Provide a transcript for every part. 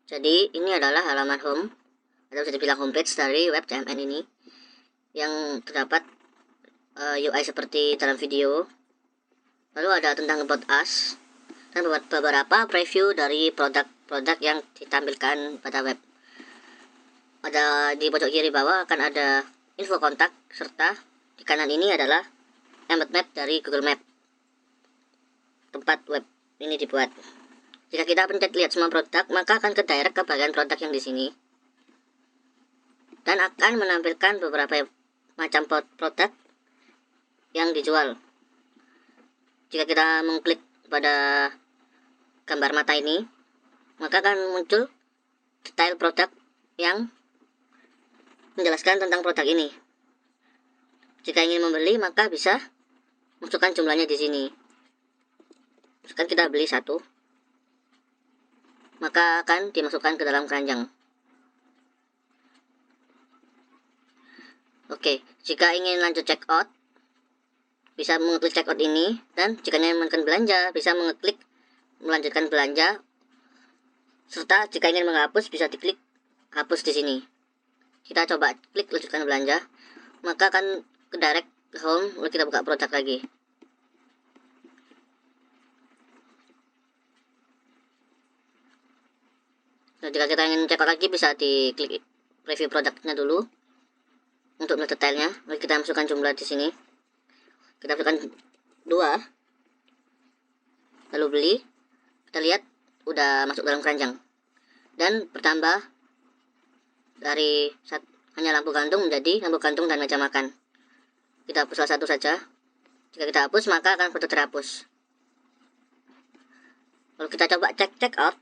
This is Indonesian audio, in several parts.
Jadi ini adalah halaman home atau bisa dibilang homepage dari web CMN ini yang terdapat UI seperti dalam video. Lalu ada tentang about us dan beberapa preview dari produk-produk yang ditampilkan pada web. Ada di pojok kiri bawah akan ada info kontak, serta di kanan ini adalah embed map dari Google Map tempat web ini dibuat. Jika kita pencet lihat semua produk, maka akan ke direct ke bagian produk yang di sini dan akan menampilkan beberapa macam produk yang dijual. Jika kita mengklik pada gambar mata ini, maka akan muncul detail produk yang menjelaskan tentang produk ini. Jika ingin membeli, maka bisa masukkan jumlahnya di sini. Misalkan kita beli 1, maka akan dimasukkan ke dalam keranjang. Oke, jika ingin lanjut check out, bisa mengeklik check out ini, dan jika ingin menekan belanja, bisa mengeklik melanjutkan belanja, serta jika ingin menghapus, bisa diklik hapus di sini. Kita coba klik lanjutkan belanja, maka akan ke direct ke home, lalu kita buka produk lagi. Nah, jika kita ingin check out lagi, bisa diklik preview produknya dulu untuk melihat detailnya. Lalu kita masukkan jumlah di sini. Kita masukkan 2, lalu beli. Kita lihat udah masuk dalam keranjang dan bertambah dari hanya lampu gantung menjadi lampu gantung dan meja makan. Kita hapus salah satu saja. Jika kita hapus, maka akan foto terhapus. Lalu kita coba check out.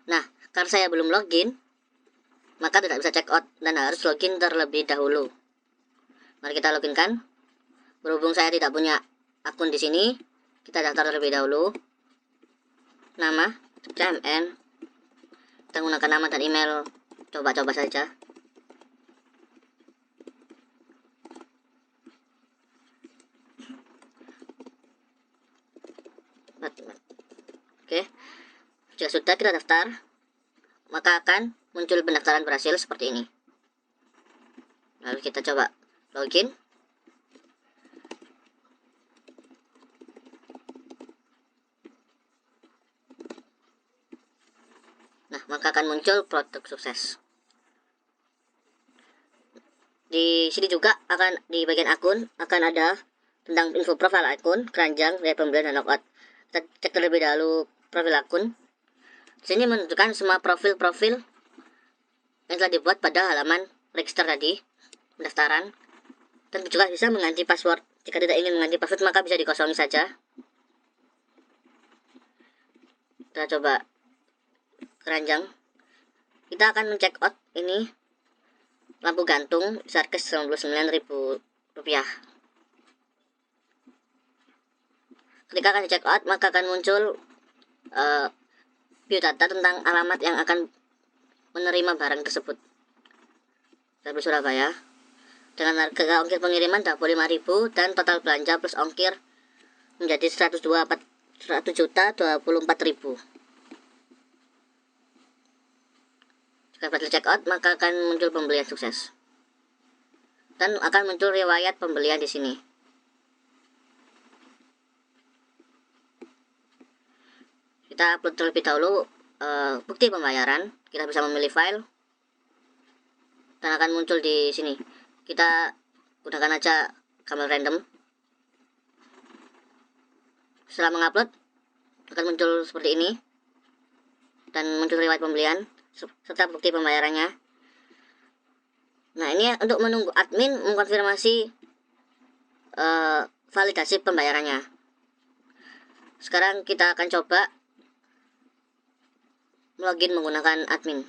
Nah, karena saya belum login, maka tidak bisa check out dan harus login terlebih dahulu. Mari kita loginkan. Berhubung saya tidak punya akun di sini, kita daftar terlebih dahulu. Nama CMN. Kita menggunakan nama dan email. Coba-coba saja. Oke. Jika sudah kita daftar, maka akan muncul pendaftaran berhasil seperti ini. Lalu kita coba login. Nah, maka akan muncul produk sukses. Di sini juga akan di bagian akun akan ada tentang info profil akun, keranjang, biaya pembelian, dan logout. Kita cek terlebih dahulu profil akun. Di sini menunjukkan semua profil-profil yang telah dibuat pada halaman register tadi, pendaftaran. Dan juga bisa mengganti password. Jika tidak ingin mengganti password, maka bisa dikosongi saja. Kita coba keranjang. Kita akan men-check out ini lampu gantung Sarkes Rp99.000. Ketika akan di check out, maka akan muncul biodata tentang alamat yang akan menerima barang tersebut. Dari Surabaya dengan harga ongkir pengiriman Rp25.000 dan total belanja plus ongkir menjadi Rp100.024.000. Jika berhasil check out, maka akan muncul pembelian sukses dan akan muncul riwayat pembelian di sini. Kita upload terlebih dahulu bukti pembayaran. Kita bisa memilih file dan akan muncul di sini. Kita gunakan aja gambar random. Setelah mengupload, akan muncul seperti ini dan muncul riwayat pembelian serta bukti pembayarannya. Nah, ini untuk menunggu admin mengkonfirmasi validasi pembayarannya. Sekarang kita akan coba login menggunakan admin.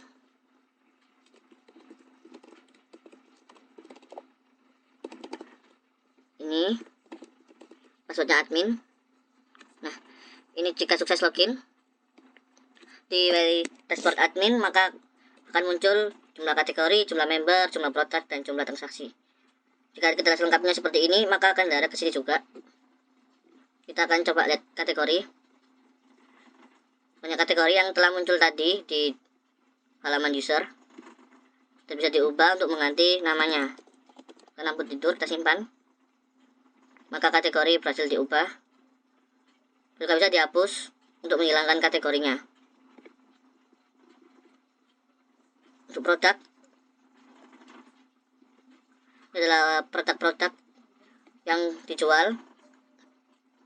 Ini passwordnya admin. Nah, ini jika sukses login di dashboard admin, maka akan muncul jumlah kategori, jumlah member, jumlah produk, dan jumlah transaksi. Jika kita lengkapnya seperti ini, maka akan ada ke sini juga. Kita akan coba lihat kategori. banyak kategori yang telah muncul tadi di halaman user, dan bisa diubah untuk mengganti namanya. Ke lampu tidur kita simpan, maka kategori berhasil diubah. Juga bisa dihapus untuk menghilangkan kategorinya. Untuk produk adalah produk-produk yang dijual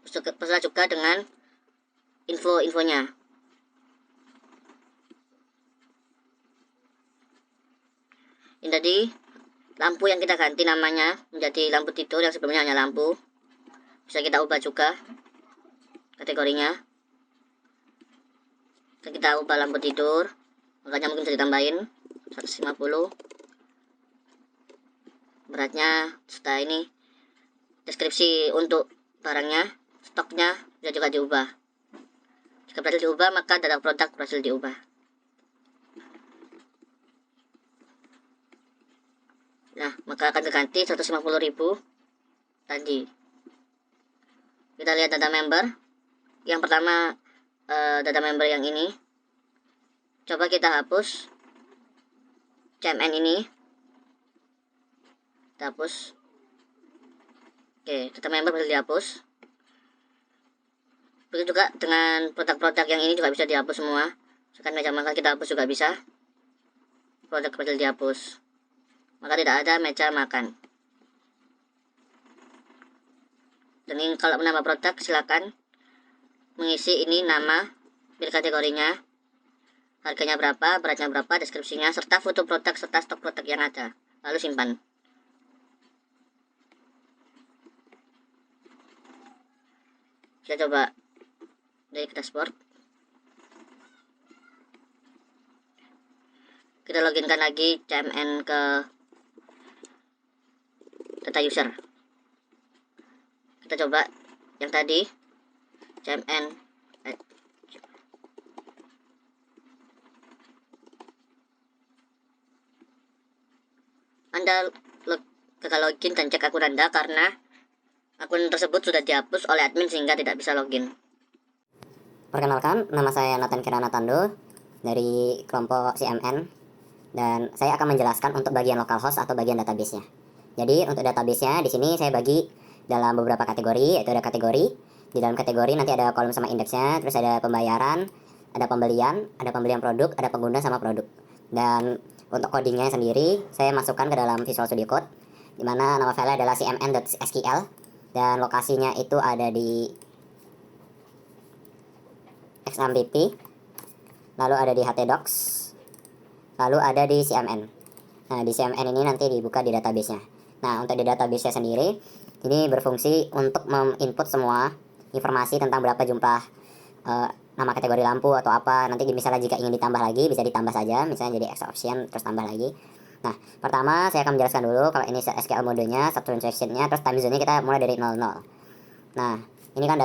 beserta juga dengan info-infonya. Ini tadi lampu yang kita ganti namanya menjadi lampu tidur, yang sebelumnya hanya lampu. Bisa kita ubah juga kategorinya. Dan kita ubah lampu tidur, makanya mungkin bisa ditambahin 150 beratnya. Setelah ini deskripsi untuk barangnya, stoknya bisa juga diubah. Jika berhasil diubah, maka data produk berhasil diubah. Nah, maka akan terganti 150.000 tadi. Kita lihat data member. Yang pertama, data member yang ini. Coba kita hapus CMN ini. Kita hapus. Oke, data member bisa dihapus. Begitu juga dengan produk-produk yang ini juga bisa dihapus semua. Misalkan meja makan kita hapus juga bisa. Produk bisa dihapus, maka tidak ada meja makan. Dan ini kalau menambah produk, silakan mengisi ini nama, pilih kategorinya, harganya berapa, beratnya berapa, deskripsinya, serta foto produk serta stok produk yang ada. Lalu simpan. Kita coba dari dashboard. Kita loginkan lagi CMN ke data user. Kita coba yang tadi CMN Anda gagal login dan cek akun Anda karena akun tersebut sudah dihapus oleh admin sehingga tidak bisa login. Perkenalkan, nama saya Nathan Kirana Tando dari kelompok CMN, dan saya akan menjelaskan untuk bagian localhost atau bagian database-nya. Jadi untuk database-nya di sini saya bagi dalam beberapa kategori, yaitu ada kategori. Di dalam kategori nanti ada kolom sama indeksnya, terus ada pembayaran, ada pembelian produk, ada pengguna sama produk. Dan untuk codingnya sendiri saya masukkan ke dalam Visual Studio Code, di mana nama file adalah cmn.sql dan lokasinya itu ada di XAMPP, lalu ada di htdocs, lalu ada di CMN. Nah, di CMN ini nanti dibuka di database-nya. Nah, untuk di database-nya sendiri, ini berfungsi untuk menginput semua informasi tentang berapa jumlah nama kategori lampu atau apa. Nanti misalnya jika ingin ditambah lagi, bisa ditambah saja, misalnya jadi extra option, terus tambah lagi. Nah, pertama saya akan menjelaskan dulu kalau ini SQL modenya, sub transaction-nya, terus time zone-nya kita mulai dari 00. Nah, ini kan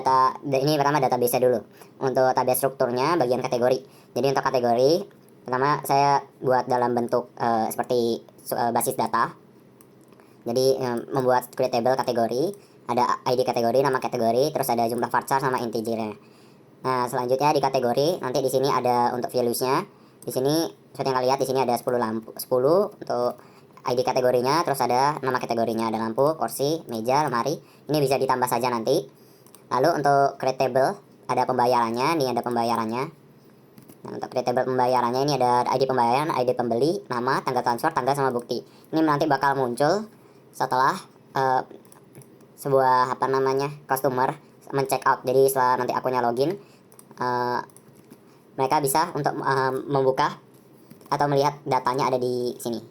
ini pertama database-nya dulu. Untuk database strukturnya bagian kategori. Jadi untuk kategori pertama saya buat dalam bentuk seperti basis data. Jadi membuat create table kategori, ada ID kategori, nama kategori, terus ada jumlah varchar sama integernya. Nah, selanjutnya di kategori nanti di sini ada untuk values-nya. Di sini seperti yang kalian lihat di sini ada 10 lampu, 10 untuk ID kategorinya, terus ada nama kategorinya, ada lampu, kursi, meja, lemari. Ini bisa ditambah saja nanti. Lalu untuk create table ada pembayarannya, nih ada pembayarannya. Nah, untuk create table pembayarannya ini ada ID pembayaran, ID pembeli, nama, tanggal transfer, tanggal sama bukti. Ini nanti bakal muncul setelah sebuah customer men-check out. Jadi setelah nanti akunnya login, mereka bisa untuk membuka atau melihat datanya ada di sini.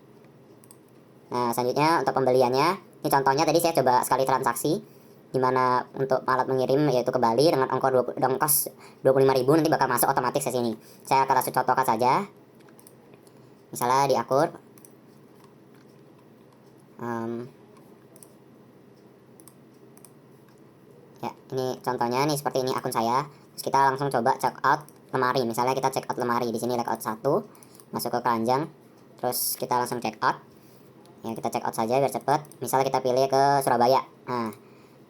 Nah, selanjutnya untuk pembeliannya, ini contohnya tadi saya coba sekali transaksi, dimana untuk alat mengirim yaitu ke Bali dengan ongkos 25.000 nanti bakal masuk otomatis ke sini. Saya akan langsung contohkan saja. Misalnya di akur ya, ini contohnya nih seperti ini akun saya. Terus kita langsung coba check out lemari. Misalnya kita check out lemari, di sini layout 1, masuk ke keranjang, terus kita langsung check out. Ya, kita check out saja biar cepet. Misalnya kita pilih ke Surabaya. Nah,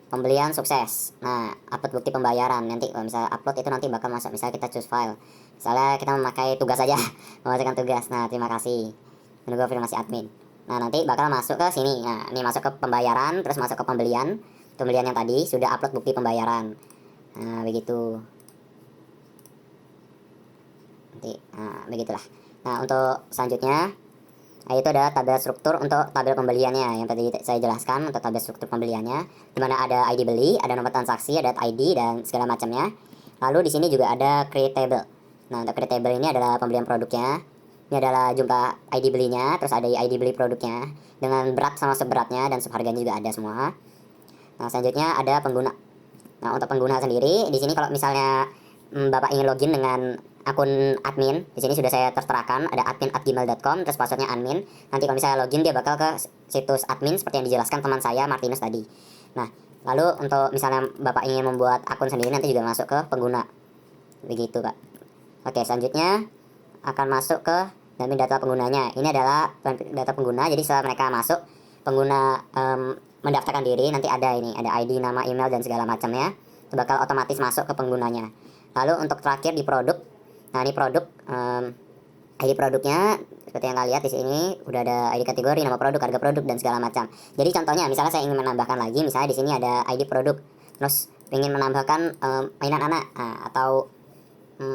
pembelian sukses. Nah, upload bukti pembayaran. Nanti kalau misalnya upload itu nanti bakal masuk. Misalnya kita choose file. Misalnya kita memakai tugas saja, memasukkan tugas. Nah, terima kasih. Menunggu konfirmasi admin. Nah, nanti bakal masuk ke sini. Nah, ini masuk ke pembayaran, terus masuk ke pembelian. Pembelian yang tadi sudah upload bukti pembayaran. Nah, begitu. Nanti, nah, begitulah. Nah, untuk selanjutnya, itu adalah tabel struktur untuk tabel pembeliannya yang tadi saya jelaskan untuk tabel struktur pembeliannya, di mana ada ID beli, ada nomor transaksi, ada ID dan segala macamnya. Lalu di sini juga ada create table. Nah, untuk create table ini adalah pembelian produknya. Ini adalah jumlah ID belinya, terus ada ID beli produknya dengan berat sama subberatnya dan subharganya juga ada semua. Nah, selanjutnya ada pengguna. Nah, untuk pengguna sendiri di sini kalau misalnya Bapak ingin login dengan akun admin, di sini sudah saya terterakan ada admin@gmail.com, terus passwordnya admin. Nanti kalau misalnya login dia bakal ke situs admin seperti yang dijelaskan teman saya Martinus tadi. Nah, lalu untuk misalnya Bapak ingin membuat akun sendiri nanti juga masuk ke pengguna. Begitu, Pak. Oke, selanjutnya akan masuk ke dalam data penggunanya. Ini adalah data pengguna. Jadi setelah mereka masuk, pengguna mendaftarkan diri, nanti ada ini, ada ID, nama, email dan segala macamnya. Itu bakal otomatis masuk ke penggunanya. Lalu untuk terakhir di produk, nah ini produk, ID produknya seperti yang kalian lihat di sini udah ada ID kategori, nama produk, harga produk dan segala macam. Jadi contohnya misalnya saya ingin menambahkan lagi, misalnya di sini ada ID produk, terus ingin menambahkan mainan anak, atau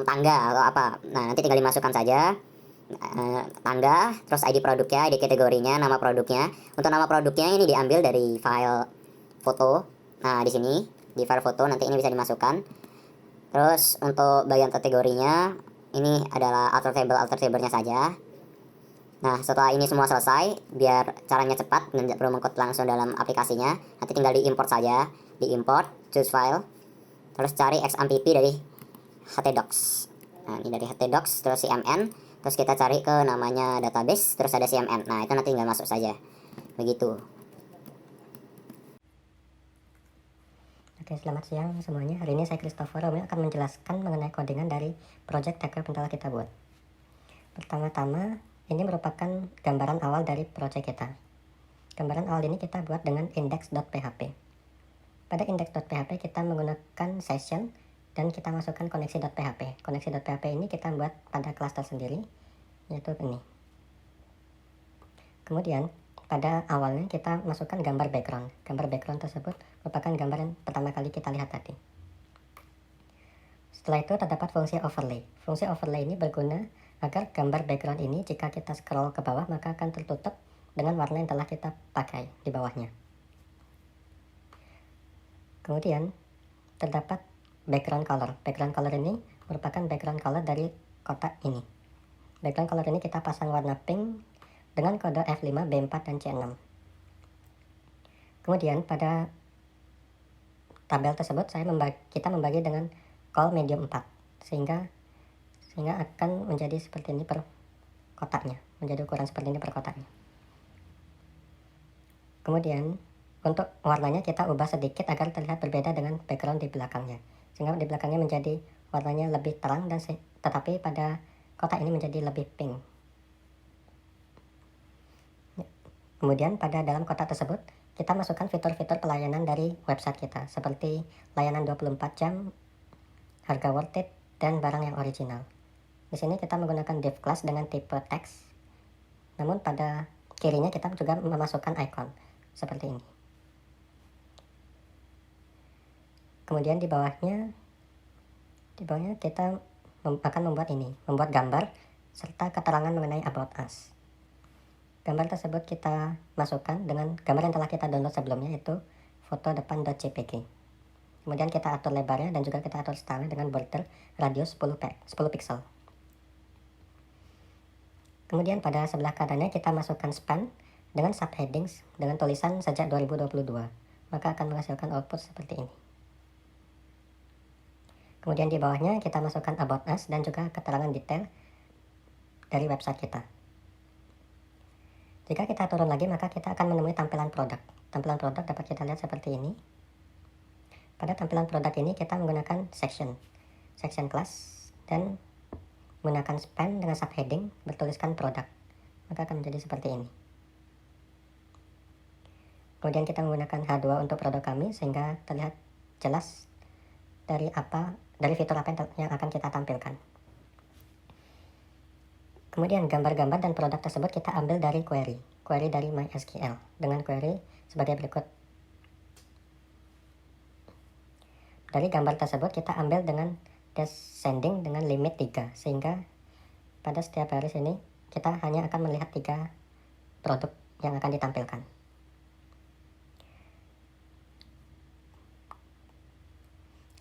tangga atau apa. Nah, nanti tinggal dimasukkan saja tangga, terus ID produknya, ID kategorinya, nama produknya. Untuk nama produknya ini diambil dari file foto. Nah, di sini di file foto nanti ini bisa dimasukkan. Terus untuk bagian kategorinya ini adalah alter table-nya saja. Nah, setelah ini semua selesai, biar caranya cepat dan tidak perlu mengklik langsung dalam aplikasinya, nanti tinggal diimport saja. Diimport, choose file, terus cari XMPP dari htdocs. Nah, ini dari htdocs, terus CMN, terus kita cari ke namanya database, terus ada CMN. Nah, itu nanti tinggal masuk saja. Begitu. Oke, selamat siang semuanya. Hari ini saya Christopher Romeo akan menjelaskan mengenai codingan dari project TechWeb yang telah kita buat. Pertama-tama, ini merupakan gambaran awal dari project kita. Gambaran awal ini kita buat dengan index.php. Pada index.php kita menggunakan session dan kita masukkan koneksi.php. Koneksi.php ini kita buat pada kelas tersendiri, yaitu ini. Kemudian, pada awalnya kita masukkan gambar background. Gambar background tersebut merupakan gambar yang pertama kali kita lihat tadi. Setelah itu terdapat fungsi overlay. Fungsi overlay ini berguna agar gambar background ini jika kita scroll ke bawah maka akan tertutup dengan warna yang telah kita pakai di bawahnya. Kemudian terdapat background color. Background color ini merupakan background color dari kotak ini. Background color ini kita pasang warna pink dengan kode F5, B4, dan C6. Kemudian pada tabel tersebut kita membagi dengan col medium 4 sehingga akan menjadi seperti ini per kotaknya, menjadi ukuran seperti ini per kotaknya. Kemudian untuk warnanya kita ubah sedikit agar terlihat berbeda dengan background di belakangnya, sehingga di belakangnya menjadi warnanya lebih terang dan tetapi pada kotak ini menjadi lebih pink. Kemudian pada dalam kotak tersebut kita masukkan fitur-fitur pelayanan dari website kita seperti layanan 24 jam, harga worth it, dan barang yang original. Di sini kita menggunakan div class dengan tipe text. Namun pada kirinya kita juga memasukkan icon seperti ini. Kemudian di bawahnya kita akan membuat gambar serta keterangan mengenai about us. Gambar tersebut kita masukkan dengan gambar yang telah kita download sebelumnya, yaitu foto depan.jpg. Kemudian kita atur lebarnya dan juga kita atur style dengan border radius 10 pixel. Kemudian pada sebelah kanannya kita masukkan span dengan subheadings dengan tulisan sejak 2022. Maka akan menghasilkan output seperti ini. Kemudian di bawahnya kita masukkan about us dan juga keterangan detail dari website kita. Jika kita turun lagi maka kita akan menemui tampilan produk. Tampilan produk dapat kita lihat seperti ini. Pada tampilan produk ini kita menggunakan section class dan menggunakan span dengan subheading bertuliskan produk. Maka akan menjadi seperti ini. Kemudian kita menggunakan H2 untuk produk kami sehingga terlihat jelas dari fitur apa yang akan kita tampilkan. Kemudian gambar-gambar dan produk tersebut kita ambil dari query dari MySQL dengan query sebagai berikut. Dari gambar tersebut kita ambil dengan descending dengan limit 3, sehingga pada setiap baris ini kita hanya akan melihat 3 produk yang akan ditampilkan.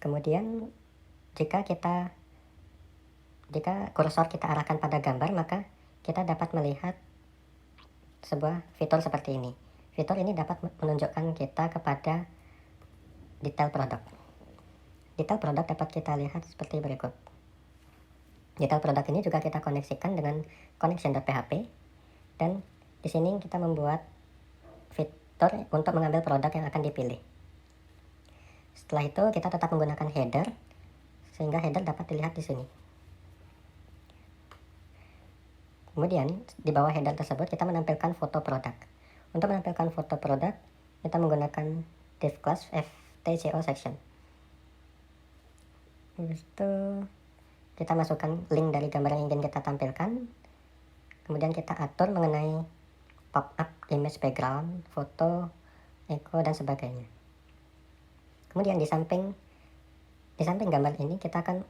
Kemudian jika kursor kita arahkan pada gambar, maka kita dapat melihat sebuah fitur seperti ini. Fitur ini dapat menunjukkan kita kepada detail produk. Detail produk dapat kita lihat seperti berikut. Detail produk ini juga kita koneksikan dengan connection.php, dan di sini kita membuat fitur untuk mengambil produk yang akan dipilih. Setelah itu kita tetap menggunakan header, sehingga header dapat dilihat di sini. Kemudian di bawah header tersebut kita menampilkan foto produk. Untuk menampilkan foto produk, kita menggunakan div class ftco section. Habis itu kita masukkan link dari gambar yang ingin kita tampilkan. Kemudian kita atur mengenai pop-up, image background, foto, echo, dan sebagainya. Kemudian di samping gambar ini kita akan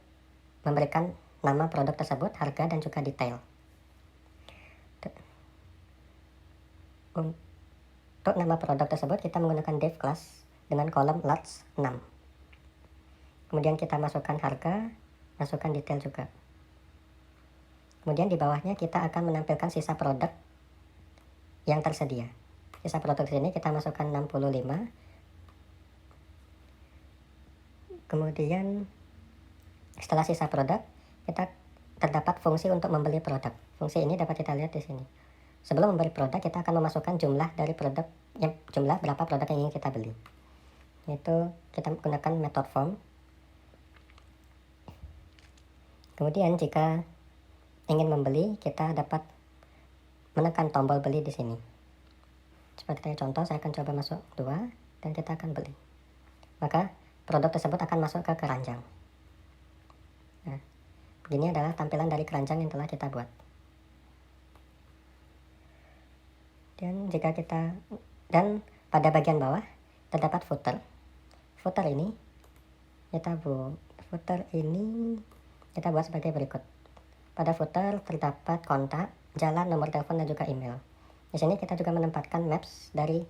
memberikan nama produk tersebut, harga, dan juga detail. Untuk nama produk tersebut kita menggunakan div class dengan kolom large 6. Kemudian kita masukkan harga, masukkan detail juga. Kemudian di bawahnya kita akan menampilkan sisa produk yang tersedia. Sisa produk sini kita masukkan 65. Kemudian setelah sisa produk, kita terdapat fungsi untuk membeli produk. Fungsi ini dapat kita lihat di sini. Sebelum membeli produk, kita akan memasukkan jumlah berapa produk yang ingin kita beli. Yaitu kita menggunakan method form. Kemudian jika ingin membeli, kita dapat menekan tombol beli di sini. Sebagai contoh, saya akan coba masuk 2 dan kita akan beli. Maka produk tersebut akan masuk ke keranjang. Nah, begini adalah tampilan dari keranjang yang telah kita buat. Dan pada bagian bawah terdapat footer. Footer ini kita buat sebagai berikut. Pada footer terdapat kontak, jalan, nomor telepon, dan juga email. Di sini kita juga menempatkan maps dari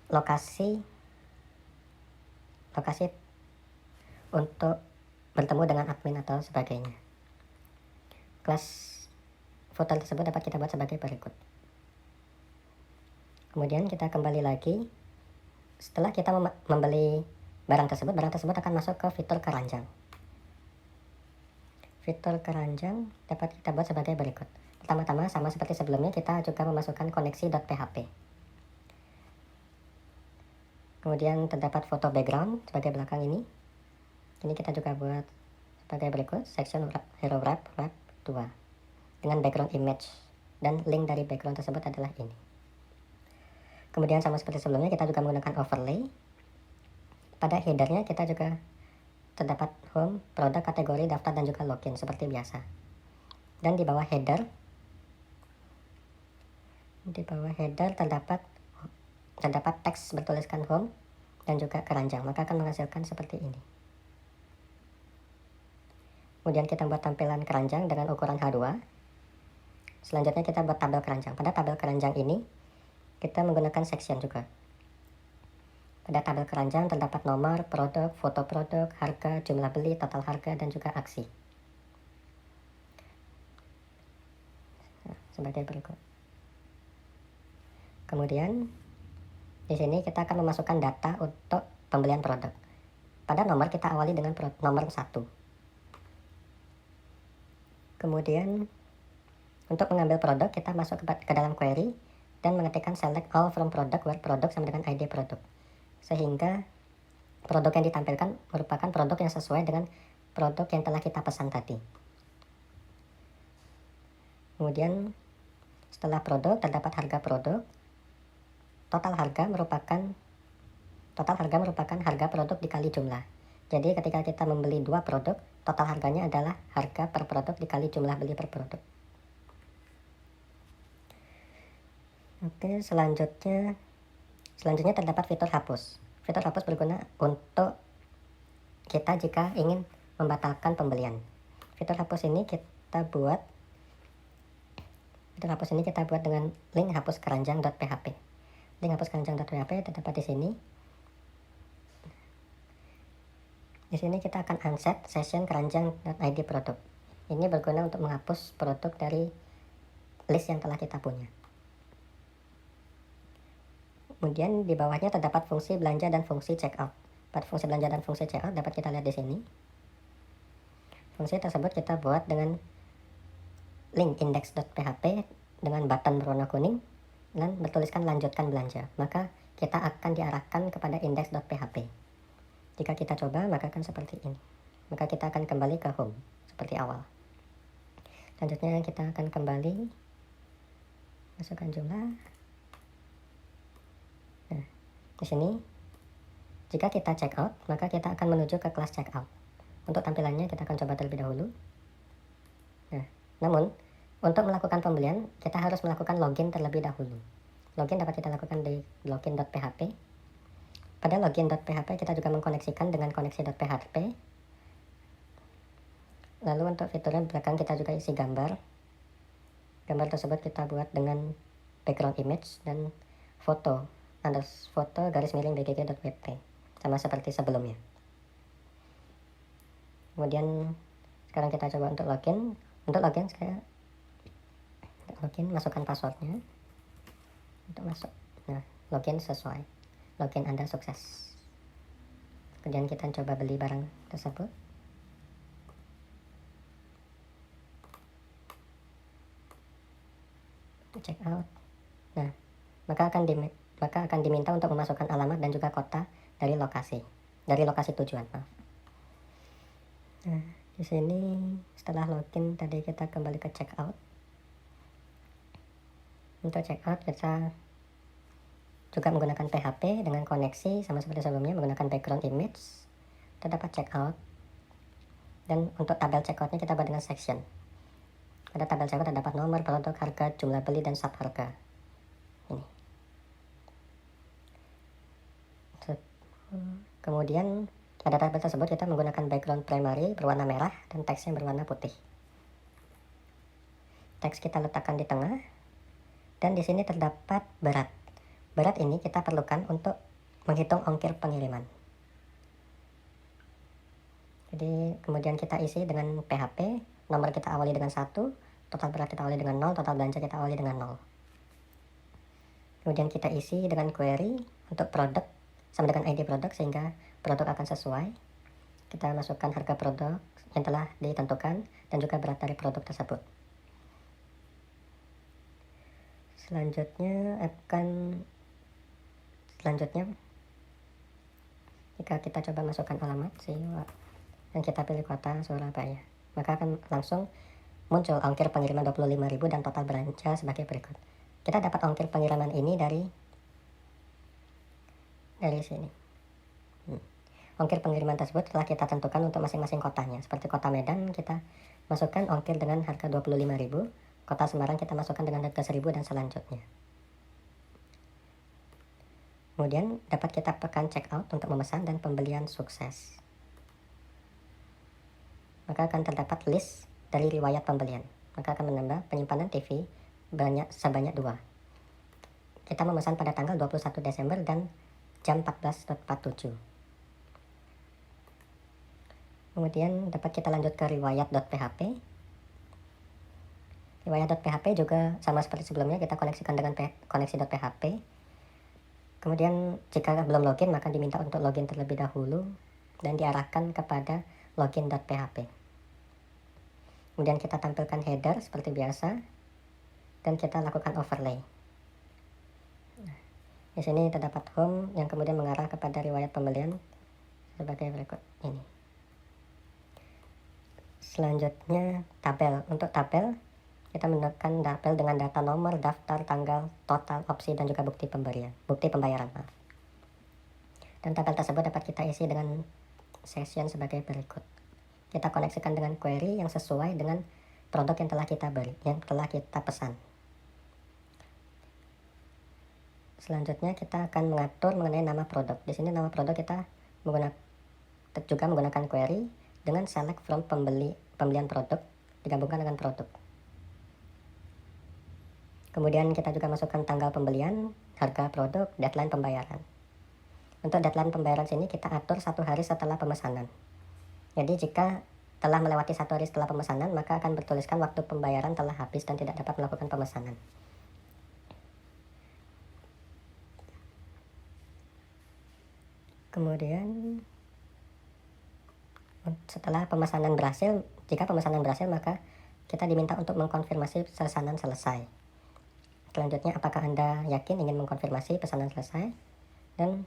lokasi untuk bertemu dengan admin atau sebagainya. Kelas footer tersebut dapat kita buat sebagai berikut. Kemudian kita kembali lagi. Setelah kita membeli barang tersebut akan masuk ke fitur keranjang. Fitur keranjang dapat kita buat sebagai berikut. Pertama-tama, sama seperti sebelumnya, kita juga memasukkan koneksi.php. Kemudian terdapat foto background sebagai belakang ini. Ini kita juga buat sebagai berikut. Section hero wrap 2 dengan background image, dan link dari background tersebut adalah ini. Kemudian sama seperti sebelumnya, kita juga menggunakan overlay. Pada headernya kita juga terdapat home, produk, kategori, daftar, dan juga login seperti biasa. Dan di bawah header terdapat teks bertuliskan home dan juga keranjang, maka akan menghasilkan seperti ini. Kemudian kita buat tampilan keranjang dengan ukuran H2. Selanjutnya kita buat tabel keranjang. Pada tabel keranjang ini kita menggunakan section juga. Pada tabel keranjang terdapat nomor, produk, foto produk, harga, jumlah beli, total harga, dan juga aksi. Nah, sebagai berikut. Kemudian di sini kita akan memasukkan data untuk pembelian produk. Pada nomor kita awali dengan nomor 1. Kemudian untuk mengambil produk kita masuk ke dalam query dan mengetikkan select all from product where product sama dengan ID produk, sehingga produk yang ditampilkan merupakan produk yang sesuai dengan produk yang telah kita pesan tadi. Kemudian setelah produk terdapat harga produk, total harga merupakan harga produk dikali jumlah. Jadi ketika kita membeli 2 produk, total harganya adalah harga per produk dikali jumlah beli per produk. Oke, selanjutnya terdapat fitur hapus. Fitur hapus berguna untuk kita jika ingin membatalkan pembelian. Fitur hapus ini kita buat dengan link hapuskeranjang.php. Link hapuskeranjang.php terdapat di sini. Di sini kita akan unset session keranjang.id produk. Ini berguna untuk menghapus produk dari list yang telah kita punya. Kemudian di bawahnya terdapat fungsi belanja dan fungsi checkout. Pada fungsi belanja dan fungsi checkout dapat kita lihat di sini. Fungsi tersebut kita buat dengan link index.php dengan button berwarna kuning dan bertuliskan lanjutkan belanja. Maka kita akan diarahkan kepada index.php. Jika kita coba, maka akan seperti ini. Maka kita akan kembali ke home, seperti awal. Selanjutnya kita akan kembali, masukkan jumlah. Nah, di sini, jika kita check out, maka kita akan menuju ke kelas checkout. Untuk tampilannya kita akan coba terlebih dahulu. Nah, namun, untuk melakukan pembelian, kita harus melakukan login terlebih dahulu. Login dapat kita lakukan di login.php. Pada login.php kita juga mengkoneksikan dengan koneksi.php. Lalu untuk fiturnya belakang kita juga isi gambar. Gambar tersebut kita buat dengan background image dan foto _bgg.wp sama seperti sebelumnya. Kemudian sekarang kita coba untuk login. Untuk login masukkan passwordnya untuk masuk. Nah, login sesuai. Login Anda sukses. Kemudian kita coba beli barang tersebut. Check out. Nah, maka akan diminta untuk memasukkan alamat dan juga kota dari lokasi tujuan. Nah, di sini setelah login tadi kita kembali ke check out. Untuk check out kita juga menggunakan PHP dengan koneksi sama seperti sebelumnya, menggunakan background image. Terdapat checkout. Dan untuk tabel checkoutnya kita buat dengan section. Pada tabel checkout terdapat nomor, produk, harga, jumlah beli, dan sub harga. Ini. Kemudian pada tabel tersebut kita menggunakan background primary berwarna merah dan teksnya berwarna putih. Teks kita letakkan di tengah. Dan di sini terdapat berat. Berat ini kita perlukan untuk menghitung ongkir pengiriman. Jadi kemudian kita isi dengan PHP, nomor kita awali dengan 1, total berat kita awali dengan 0, total belanja kita awali dengan 0. Kemudian kita isi dengan query untuk produk sama dengan ID produk sehingga produk akan sesuai. Kita masukkan harga produk yang telah ditentukan dan juga berat dari produk tersebut. Selanjutnya jika kita coba masukkan alamat dan kita pilih kota Surabaya, maka akan langsung muncul ongkir pengiriman 25.000 dan total belanja sebagai berikut. Kita dapat ongkir pengiriman ini dari sini. Ongkir pengiriman tersebut telah kita tentukan untuk masing-masing kotanya. Seperti kota Medan kita masukkan ongkir dengan harga 25.000, kota Semarang kita masukkan dengan harga 1.000 dan selanjutnya. Kemudian dapat kita tekan checkout untuk memesan dan pembelian sukses. Maka akan terdapat list dari riwayat pembelian. Maka akan menambah penyimpanan TV sebanyak 2. Kita memesan pada tanggal 21 Desember dan jam 14.47. Kemudian dapat kita lanjut ke riwayat.php. Riwayat.php juga sama seperti sebelumnya, kita koneksikan dengan koneksi.php. Kemudian jika belum login maka diminta untuk login terlebih dahulu dan diarahkan kepada login.php. Kemudian kita tampilkan header seperti biasa dan kita lakukan overlay. Di sini terdapat home yang kemudian mengarah kepada riwayat pembelian sebagai berikut ini. Selanjutnya tabel. Untuk tabel Kita menekan dapel dengan data nomor, daftar, tanggal, total, opsi, dan juga bukti pembayaran. Maaf. Dan tabel tersebut dapat kita isi dengan session sebagai berikut. Kita koneksikan dengan query yang sesuai dengan produk yang telah kita beli, yang telah kita pesan. Selanjutnya kita akan mengatur mengenai nama produk. Di sini nama produk kita juga menggunakan query dengan select from pembelian produk digabungkan dengan produk. Kemudian kita juga masukkan tanggal pembelian, harga produk, deadline pembayaran. Untuk deadline pembayaran sini kita atur 1 hari setelah pemesanan. Jadi jika telah melewati 1 hari setelah pemesanan, maka akan bertuliskan waktu pembayaran telah habis dan tidak dapat melakukan pemesanan. Kemudian setelah pemesanan berhasil, jika pemesanan berhasil maka kita diminta untuk mengkonfirmasi pesanan selesai. Selanjutnya, apakah Anda yakin ingin mengkonfirmasi pesanan selesai? Dan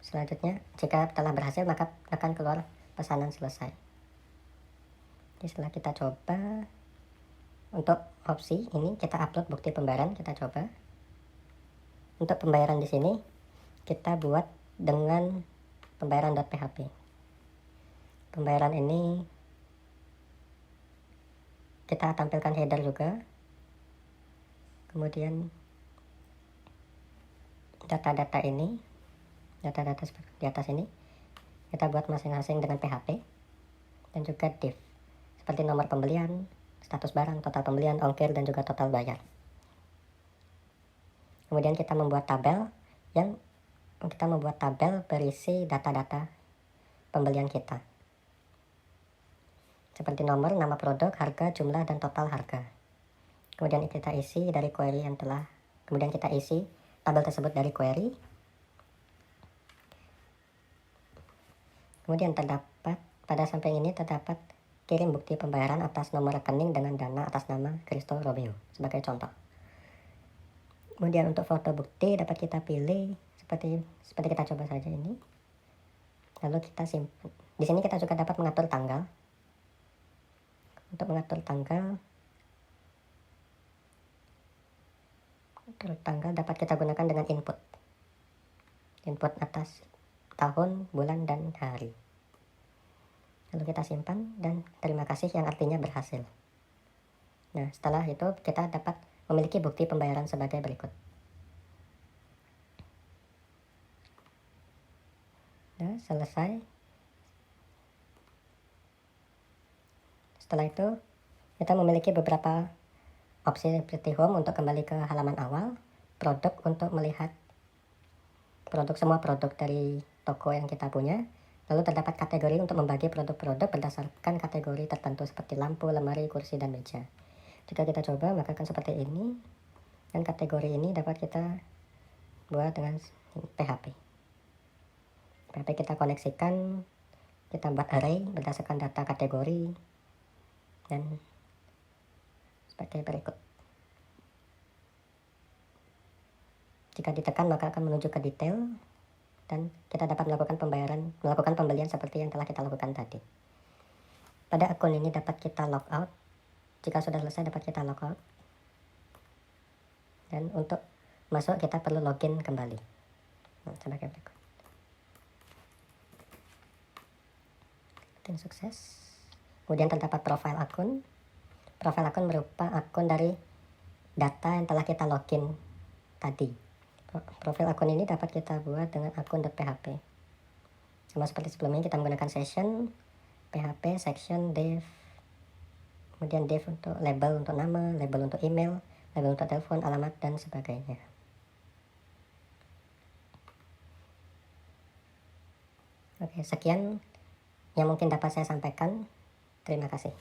selanjutnya, jika telah berhasil maka akan keluar pesanan selesai. Jadi setelah kita coba, untuk opsi ini kita upload bukti pembayaran, kita coba. Untuk pembayaran di sini kita buat dengan pembayaran.php. Pembayaran ini kita tampilkan header juga. Kemudian data-data ini, data-data seperti di atas ini kita buat masing-masing dengan PHP dan juga div seperti nomor pembelian, status barang, total pembelian, ongkir, dan juga total bayar. Kemudian kita membuat tabel berisi data-data pembelian kita seperti nomor, nama produk, harga, jumlah, dan total harga. Kemudian kita isi dari query kemudian kita isi tabel tersebut dari query. Kemudian pada samping ini terdapat kirim bukti pembayaran atas nomor rekening dengan dana atas nama Christo Romeo sebagai contoh. Kemudian untuk foto bukti dapat kita pilih seperti kita coba saja ini. Lalu kita simpan. Di sini kita juga dapat mengatur tanggal. Untuk mengatur tanggal dapat kita gunakan dengan input atas tahun, bulan, dan hari. Lalu kita simpan dan terima kasih yang artinya berhasil. Nah, setelah itu kita dapat memiliki bukti pembayaran sebagai berikut. Nah, selesai. Setelah itu kita memiliki beberapa opsi seperti home untuk kembali ke halaman awal, produk untuk melihat semua produk dari toko yang kita punya, lalu terdapat kategori untuk membagi produk-produk berdasarkan kategori tertentu seperti lampu, lemari, kursi, dan meja. Jika kita coba maka akan seperti ini, dan kategori ini dapat kita buat dengan PHP. PHP kita koneksikan, kita buat array berdasarkan data kategori dan sebagai berikut. Jika ditekan maka akan menuju ke detail dan kita dapat melakukan pembelian seperti yang telah kita lakukan tadi. Pada akun ini dapat kita logout. Jika sudah selesai dapat kita logout. Dan untuk masuk kita perlu login kembali. Nah, sebagai berikut. Tim sukses. Kemudian terdapat profil akun. Profil akun berupa akun dari data yang telah kita login tadi. Profil akun ini dapat kita buat dengan akun.php. Sama seperti sebelumnya kita menggunakan session, PHP, section, div, kemudian div untuk label untuk nama, label untuk email, label untuk telepon, alamat, dan sebagainya. Oke, sekian yang mungkin dapat saya sampaikan. Terima kasih.